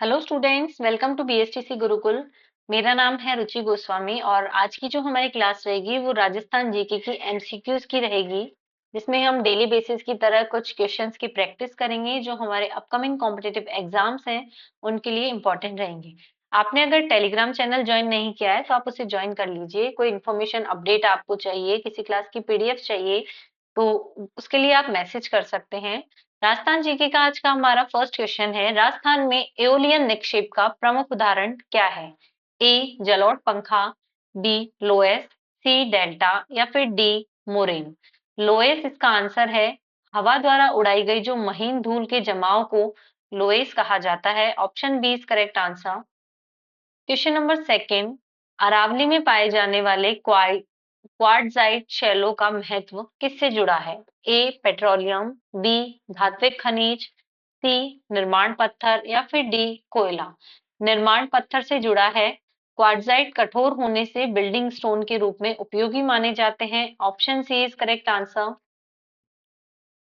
Hello students, welcome to BSTC Gurukul. मेरा नाम है रुचि गोस्वामी और आज की जो हमारी क्लास रहेगी वो राजस्थान जीके की एमसीक्यूज की रहेगी, जिसमें हम डेली बेसिस की तरह कुछ क्वेश्चंस की प्रैक्टिस करेंगे जो हमारे अपकमिंग कॉम्पिटिटिव एग्जाम्स हैं उनके लिए इम्पोर्टेंट रहेंगे। आपने अगर टेलीग्राम चैनल ज्वाइन नहीं किया है तो आप उसे ज्वाइन कर लीजिए। कोई इन्फॉर्मेशन अपडेट आपको चाहिए, किसी क्लास की पीडीएफ चाहिए तो उसके लिए आप मैसेज कर सकते हैं। राजस्थान जीके का आज का हमारा फर्स्ट क्वेश्चन है, राजस्थान में एओलियन निक्षेप का प्रमुख उदाहरण क्या है? ए जलोढ़ पंखा, बी लोएस, सी डेल्टा या फिर डी मोरेन। लोएस इसका आंसर है। हवा द्वारा उड़ाई गई जो महीन धूल के जमाव को लोएस कहा जाता है। Option B is correct answer. Question number second, Aravalli में पाए जाने वाले क्वार्टजाइट शैलों का महत्व किससे जुड़ा है? ए पेट्रोलियम, बी धात्विक खनिज, सी निर्माण पत्थर या फिर डी कोयला। निर्माण पत्थर से जुड़ा है। क्वार्टजाइट कठोर होने से बिल्डिंग स्टोन के रूप में उपयोगी माने जाते हैं। Option C is correct answer.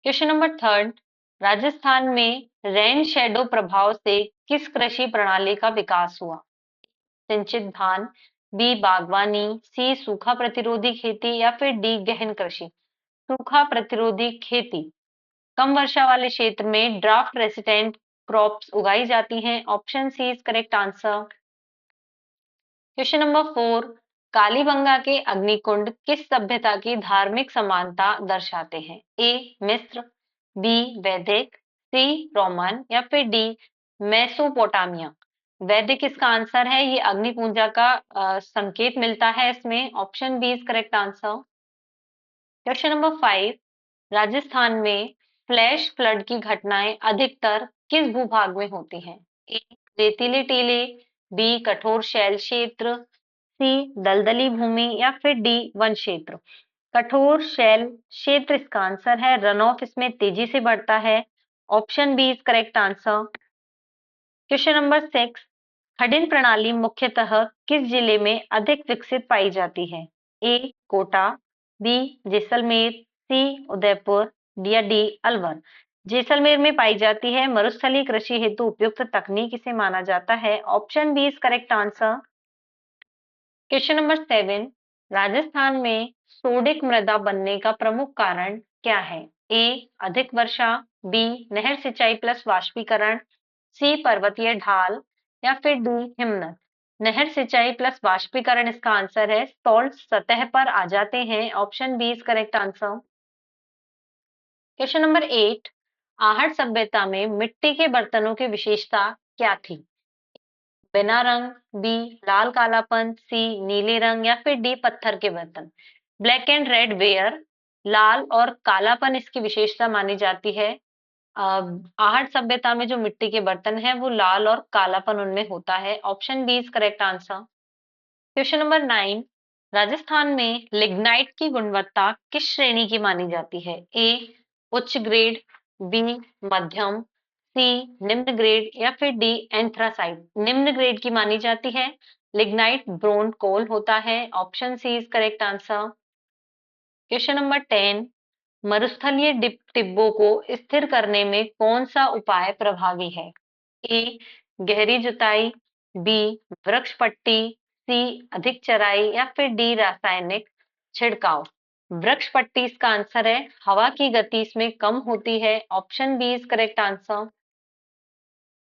Question number third, Rajasthan में रेन शेडो प्रभाव से किस कृषि प्रणाली का विकास हुआ? सिंचित धान, बी बागवानी, सी सूखा प्रतिरोधी खेती या फिर डी गहन कृषि। सूखा प्रतिरोधी खेती। कम वर्षा वाले क्षेत्र में ड्राफ्ट रेसिस्टेंट क्रॉप्स उगाई जाती हैं। Option C is correct answer. Question number four, Kalibanga के अग्निकुंड किस सभ्यता की धार्मिक समानता दर्शाते हैं? ए मिस्र, बी वैदिक, सी रोमन या फिर डी मेसोपोटामिया। वैदिक इसका आंसर है। ये अग्नि पूजा का संकेत मिलता है इसमें। Option B is correct answer. Question number five, Rajasthan में फ्लैश फ्लड की घटनाएं अधिकतर किस भूभाग में होती हैं? ए रेतीले टीले, बी कठोर शैल क्षेत्र, सी दलदली भूमि या फिर डी वन क्षेत्र। कठोर शैल क्षेत्र इसका आंसर है। रन ऑफ इसमें तेजी से बढ़ता है। Option B is correct answer. Question number six, खडिन प्रणाली मुख्यतः किस जिले में अधिक विकसित पाई जाती है? ए कोटा, बी जैसलमेर, सी उदयपुर या डी अलवर। जैसलमेर में पाई जाती है। मरुस्थलीय कृषि हेतु उपयुक्त तकनीक इसे माना जाता है। Option B is correct answer. Question number seven, Rajasthan में सोडिक मृदा बनने का प्रमुख कारण क्या है? ए अधिक वर्षा, बी नहर सिंचाई प्लस वाष्पीकरण, सी पर्वतीय ढाल या फिर डी हिमनद। नहर सिंचाई प्लस वाष्पीकरण इसका आंसर है। सॉल्ट सतह पर आ जाते हैं। Option B is correct answer. Question number eight, Ahar सभ्यता में मिट्टी के बर्तनों की विशेषता क्या थी? बिना रंग, बी लाल कालापन, सी नीले रंग या फिर डी पत्थर के बर्तन। ब्लैक एंड रेड वेयर, लाल और कालापन इसकी विशेषता मानी जाती है। आहट सभ्यता में जो मिट्टी के बर्तन हैं वो लाल और कालापन उनमें होता है। Option B is correct answer. Question number nine, Rajasthan में लिग्नाइट की गुणवत्ता किस श्रेणी की मानी जाती है? ए उच्च ग्रेड, बी मध्यम, सी निम्न ग्रेड या फिर डी एंथ्रासाइट। निम्न ग्रेड की मानी जाती है। लिग्नाइट ब्रोंज कोल होता है। Option C is correct answer. Question number ten, मरुस्थलीय टिब्बों को स्थिर करने में कौन सा उपाय प्रभावी है? ए गहरी जुताई, बी वृक्ष पट्टी, सी अधिक चराई या फिर डी रासायनिक छिड़काव। वृक्ष पट्टी इसका आंसर है। हवा की गति इसमें कम होती है। Option B is correct answer.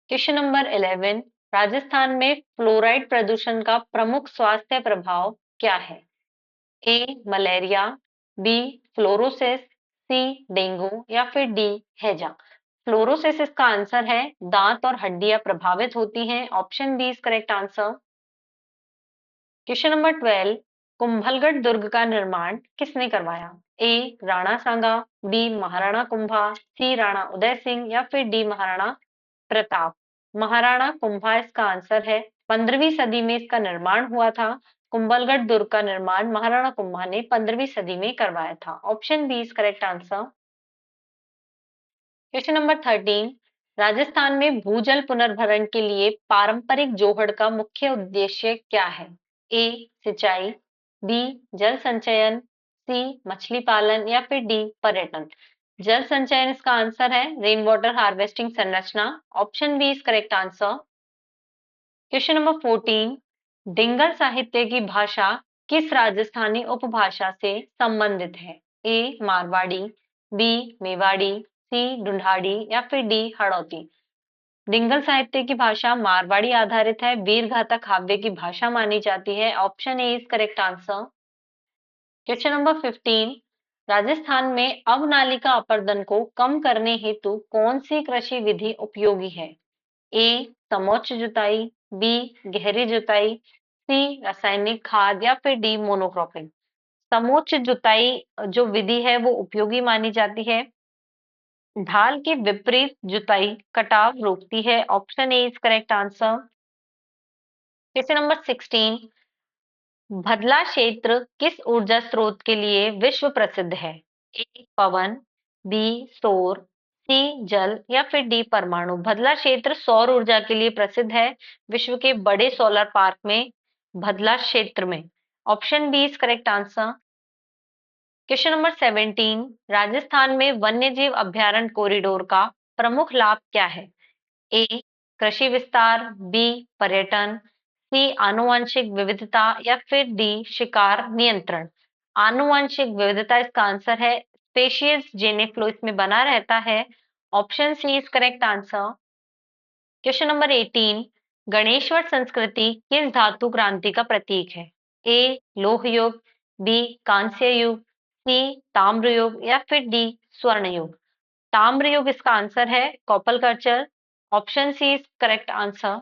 Question number 11, Rajasthan में फ्लोराइड प्रदूषण का प्रमुख स्वास्थ्य प्रभाव क्या है? A malaria, B fluorosis, C dengue या फिर डी हैजा। फ्लोरोसिस इसका आंसर है। दांत और हड्डियां प्रभावित होती हैं। Option B is correct answer. Question number 12, Kumbhalgarh दुर्ग का निर्माण किसने करवाया? A Rana Sanga, B Maharana Kumbha, C Rana Uday Singh या फिर डी महाराणा प्रताप। महाराणा कुंभा इसका आंसर है। 15वीं सदी में इसका निर्माण हुआ था। कुंभलगढ़ दुर्ग का निर्माण महाराणा कुंभा ने 15वीं सदी में करवाया था। Option B is correct answer. Question number 13, Rajasthan में भूजल पुनर्भरण के लिए पारंपरिक जोहड़ का मुख्य उद्देश्य क्या है? ए सिंचाई, बी जल संचयन, सी मछली पालन या फिर डी पर्यटन। जल संचयन इसका आंसर है। रेन वाटर हार्वेस्टिंग संरचना। Option B is correct answer. Question number 14, Dingal साहित्य की भाषा किस राजस्थानी उपभाषा से संबंधित है? A Marwari, B Mewari, C Dhundhari या फिर डी हड़ौती। डिंगल साहित्य की भाषा मारवाड़ी आधारित है, वीरगाथा काव्य की भाषा मानी जाती है। Option A is correct answer. Question number 15, Rajasthan में अवनालिका अपर्दन को कम करने हेतु कौन सी कृषि विधि उपयोगी है? ए समोच्च जुताई, बी गहरी जुताई, सी रासायनिक खाद या फिर डी मोनोक्रॉपिंग। समोच्च जुताई जो विधि है वो उपयोगी मानी जाती है। ढाल के विपरीत जुताई कटाव रोकती है। Option A is correct answer. Question number 16, भदला क्षेत्र किस ऊर्जा स्रोत के लिए विश्व प्रसिद्ध है? ए पवन, बी सौर, सी जल या फिर डी परमाणु। भदला क्षेत्र सौर ऊर्जा के लिए प्रसिद्ध है, विश्व के बड़े सोलर पार्क में भदला क्षेत्र में। Option B is correct answer. Question number 17, Rajasthan में वन्यजीव अभयारण्य कॉरिडोर का प्रमुख लाभ क्या है? ए कृषि विस्तार, बी पर्यटन, सी आनुवंशिक विविधता या फिर डी शिकार नियंत्रण। आनुवंशिक विविधता इसका आंसर है, स्पेशीज जेनेफ्लो इसमें बना रहता है। Option C is correct answer. Question number 18, Ganeshwar संस्कृति किस धातु क्रांति का प्रतीक है? ए लोह युग, बी कांस्य युग, सी ताम्र युग या फिर डी स्वर्ण युग। ताम्र युग इसका आंसर है, copper culture. Option C is correct answer.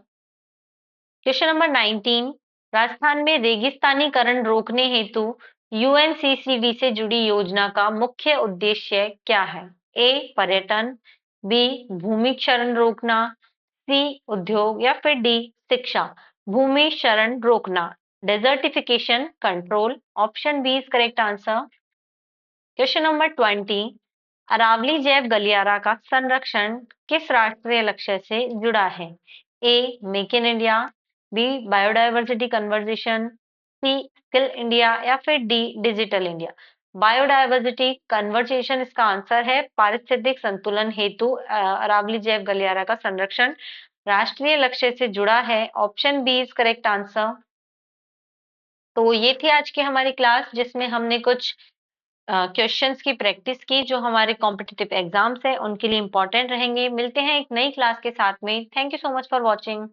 Question number 19, Rajasthan में रेगिस्तानीकरण रोकने हेतु यूएनसीसीवी से जुड़ी योजना का मुख्य उद्देश्य क्या है? ए पर्यटन, बी भूमि क्षरण रोकना, सी उद्योग या फिर डी शिक्षा। भूमि क्षरण रोकना, desertification control. Option B is correct answer. Question number 20, Aravalli जैव गलियारा का संरक्षण किस राष्ट्रीय लक्ष्य से जुड़ा है? A make in India, B biodiversity conservation, C skill India या फिर D digital India. Biodiversity conservation इसका आंसर है, पारिस्थितिक संतुलन हेतु अरावली जैव गलियारा का संरक्षण राष्ट्रीय लक्ष्य से जुड़ा है। Option B is correct answer. तो ये थी आज की हमारी क्लास जिसमें हमने कुछ क्वेश्चंस की प्रैक्टिस की जो हमारे कॉम्पिटिटिव एग्जाम्स है उनके लिए इंपॉर्टेंट रहेंगे। मिलते हैं एक नई क्लास के साथ में। Thank you so much for watching.